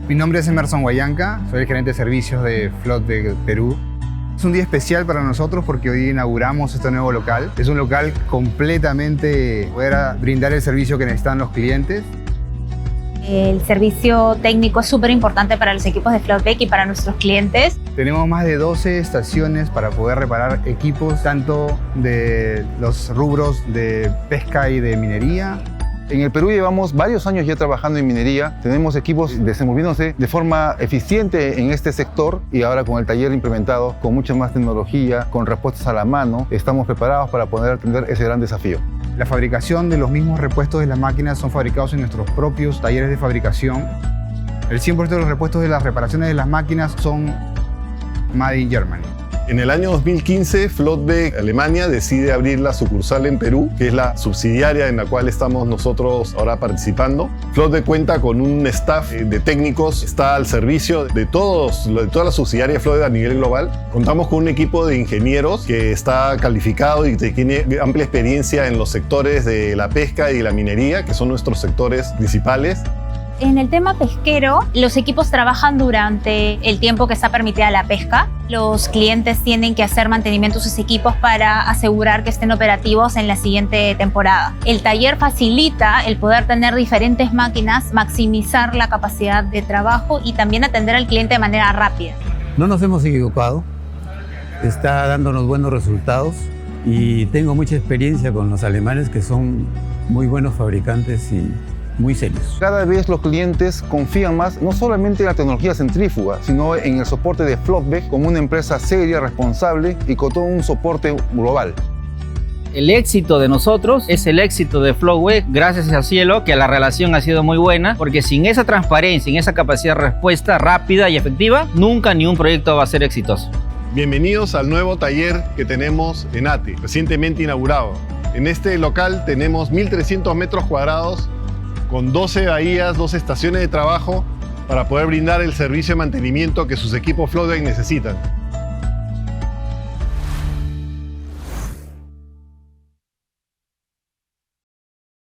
Mi nombre es Emerson Guayanca, soy el gerente de servicios de Flottbek Perú. Es un día especial para nosotros porque hoy inauguramos este nuevo local. Es un local completamente para brindar el servicio que necesitan los clientes. El servicio técnico es súper importante para los equipos de Flottbek y para nuestros clientes. Tenemos más de 12 estaciones para poder reparar equipos, tanto de los rubros de pesca y de minería. En el Perú llevamos varios años ya trabajando en minería, tenemos equipos desenvolviéndose de forma eficiente en este sector y ahora con el taller implementado, con mucha más tecnología, con repuestos a la mano, estamos preparados para poder atender ese gran desafío. La fabricación de los mismos repuestos de las máquinas son fabricados en nuestros propios talleres de fabricación. El 100% de los repuestos de las reparaciones de las máquinas son Made in Germany. En el año 2015, Flottbek Alemania decide abrir la sucursal en Perú, que es la subsidiaria en la cual estamos nosotros ahora participando. Flottbek cuenta con un staff de técnicos, está al servicio de toda la subsidiaria de Flottbek a nivel global. Contamos con un equipo de ingenieros que está calificado y que tiene amplia experiencia en los sectores de la pesca y la minería, que son nuestros sectores principales. En el tema pesquero, los equipos trabajan durante el tiempo que está permitida la pesca. Los clientes tienen que hacer mantenimiento de sus equipos para asegurar que estén operativos en la siguiente temporada. El taller facilita el poder tener diferentes máquinas, maximizar la capacidad de trabajo y también atender al cliente de manera rápida. No nos hemos equivocado, está dándonos buenos resultados y tengo mucha experiencia con los alemanes que son muy buenos fabricantes y muy serios. Cada vez los clientes confían más no solamente en la tecnología centrífuga, sino en el soporte de Flottbek como una empresa seria, responsable y con todo un soporte global. El éxito de nosotros es el éxito de Flottbek, gracias al cielo que la relación ha sido muy buena, porque sin esa transparencia, sin esa capacidad de respuesta rápida y efectiva, nunca ni un proyecto va a ser exitoso. Bienvenidos al nuevo taller que tenemos en ATE, recientemente inaugurado. En este local tenemos 1.300 metros cuadrados con 12 bahías, 12 estaciones de trabajo para poder brindar el servicio de mantenimiento que sus equipos Flottbek necesitan.